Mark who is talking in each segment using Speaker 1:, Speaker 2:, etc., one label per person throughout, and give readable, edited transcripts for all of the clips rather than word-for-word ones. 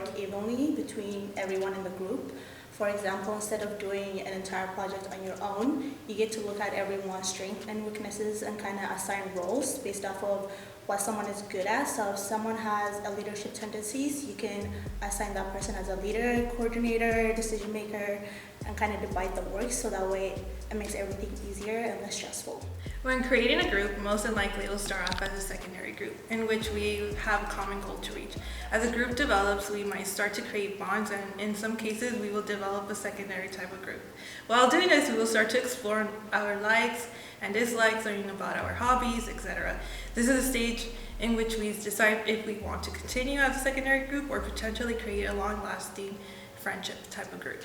Speaker 1: work evenly between everyone in the group. For example, instead of doing an entire project on your own, you get to look at everyone's strengths and weaknesses and kind of assign roles based off of what someone is good at. So if someone has a leadership tendencies, you can assign that person as a leader, coordinator, decision maker, and kind of divide the work so that way it makes everything easier and less stressful.
Speaker 2: When creating a group, most than likely it will start off as a secondary group in which we have a common goal to reach. As a group develops, we might start to create bonds, and in some cases we will develop a secondary type of group. While doing this, we will start to explore our likes and dislikes, learning about our hobbies, etc. This is a stage in which we decide if we want to continue as a secondary group or potentially create a long-lasting friendship type of group.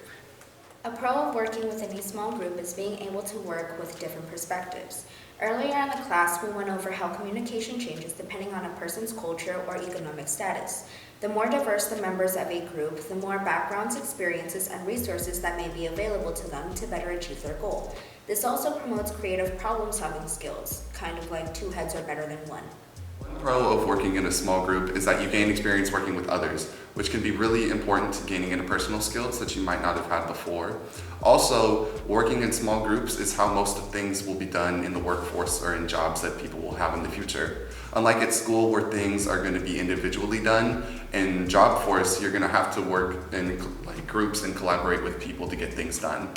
Speaker 3: A pro of working within a small group is being able to work with different perspectives. Earlier in the class, we went over how communication changes depending on a person's culture or economic status. The more diverse the members of a group, the more backgrounds, experiences, and resources that may be available to them to better achieve their goal. This also promotes creative problem-solving skills, kind of like two heads are better than one.
Speaker 4: One pro of working in a small group is that you gain experience working with others, which can be really important to gaining interpersonal skills that you might not have had before. Also, working in small groups is how most of things will be done in the workforce or in jobs that people will have in the future. Unlike at school where things are going to be individually done, in job force you're going to have to work in groups and collaborate with people to get things done.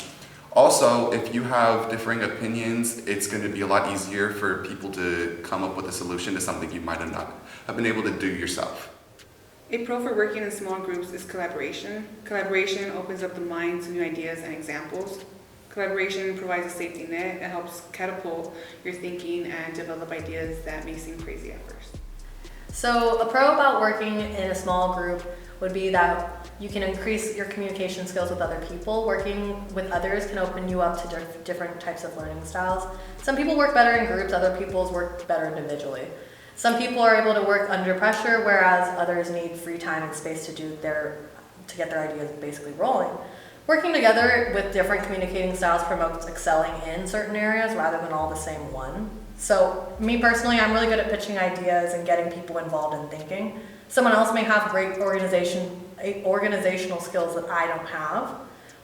Speaker 4: Also, if you have differing opinions, it's going to be a lot easier for people to come up with a solution to something you might not have been able to do yourself.
Speaker 5: A pro for working in small groups is collaboration. Collaboration opens up the mind to new ideas and examples. Collaboration provides a safety net that helps catapult your thinking and develop ideas that may seem crazy at first.
Speaker 6: So a pro about working in a small group would be that you can increase your communication skills with other people. Working with others can open you up to different types of learning styles. Some people work better in groups, other people's work better individually. Some people are able to work under pressure, whereas others need free time and space to get their ideas basically rolling. Working together with different communicating styles promotes excelling in certain areas rather than all the same one. So me personally, I'm really good at pitching ideas and getting people involved in thinking. Someone else may have great organizational skills that I don't have.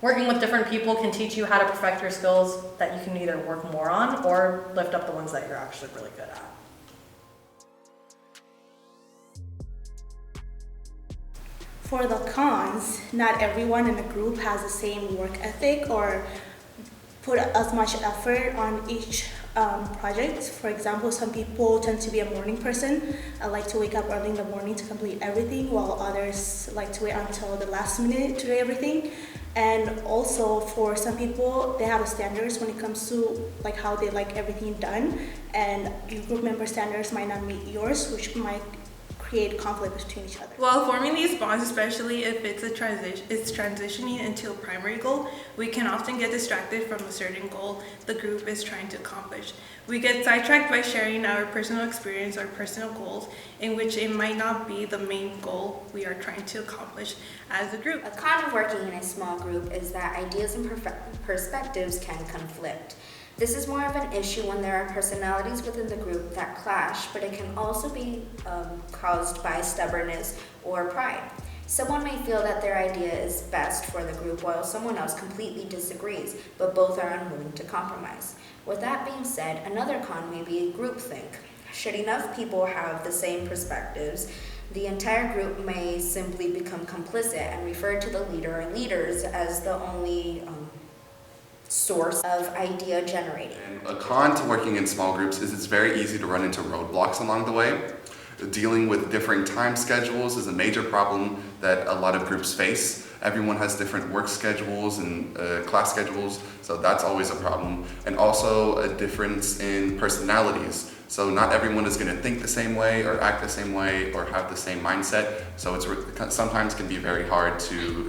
Speaker 6: Working with different people can teach you how to perfect your skills that you can either work more on or lift up the ones that you're actually really good at.
Speaker 1: For the cons, not everyone in a group has the same work ethic or put as much effort on each project. For example, some people tend to be a morning person, like to wake up early in the morning to complete everything, while others like to wait until the last minute to do everything. And also for some people, they have standards when it comes to like how they like everything done, and your group member standards might not meet yours, which might create conflict between each other.
Speaker 2: While forming these bonds, especially if it's transitioning into a primary goal, we can often get distracted from a certain goal the group is trying to accomplish. We get sidetracked by sharing our personal experience or personal goals, in which it might not be the main goal we are trying to accomplish as a group.
Speaker 3: A con of working in a small group is that ideas and perspectives can conflict. This is more of an issue when there are personalities within the group that clash, but it can also be caused by stubbornness or pride. Someone may feel that their idea is best for the group while someone else completely disagrees, but both are unwilling to compromise. With that being said, another con may be groupthink. Should enough people have the same perspectives, the entire group may simply become complicit and refer to the leader or leaders as the only source of idea generating.
Speaker 4: A con to working in small groups is it's very easy to run into roadblocks along the way. Dealing with differing time schedules is a major problem that a lot of groups face. Everyone has different work schedules and class schedules, so that's always a problem. And also a difference in personalities. So not everyone is going to think the same way or act the same way or have the same mindset. So it's sometimes can be very hard to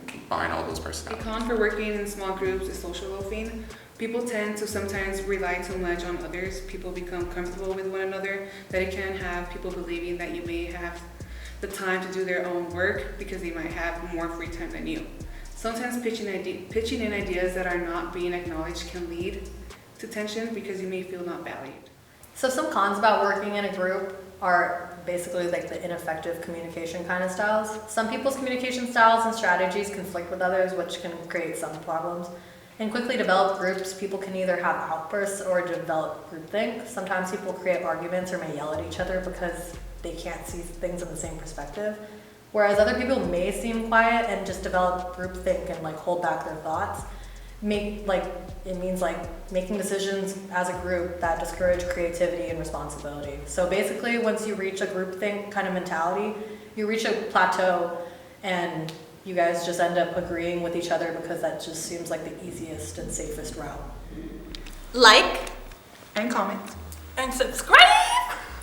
Speaker 4: combine all those
Speaker 5: A
Speaker 4: personalities.
Speaker 5: con for working in small groups is social loafing. People tend to sometimes rely too much on others. People become comfortable with one another, that it can have people believing that you may have the time to do their own work because they might have more free time than you. Sometimes pitching in ideas that are not being acknowledged can lead to tension because you may feel not valued.
Speaker 6: So some cons about working in a group are basically like the ineffective communication kind of styles. Some people's communication styles and strategies conflict with others, which can create some problems. In quickly developed groups, people can either have outbursts or develop groupthink. Sometimes people create arguments or may yell at each other because they can't see things in the same perspective. Whereas other people may seem quiet and just develop groupthink and like hold back their thoughts. It means like making decisions as a group that discourage creativity and responsibility. So basically, once you reach a groupthink kind of mentality, you reach a plateau and you guys just end up agreeing with each other because that just seems like the easiest and safest route.
Speaker 7: Like
Speaker 5: And comment.
Speaker 7: and subscribe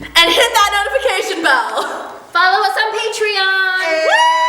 Speaker 7: and hit that notification bell.
Speaker 3: Follow us on Patreon!
Speaker 7: Woo!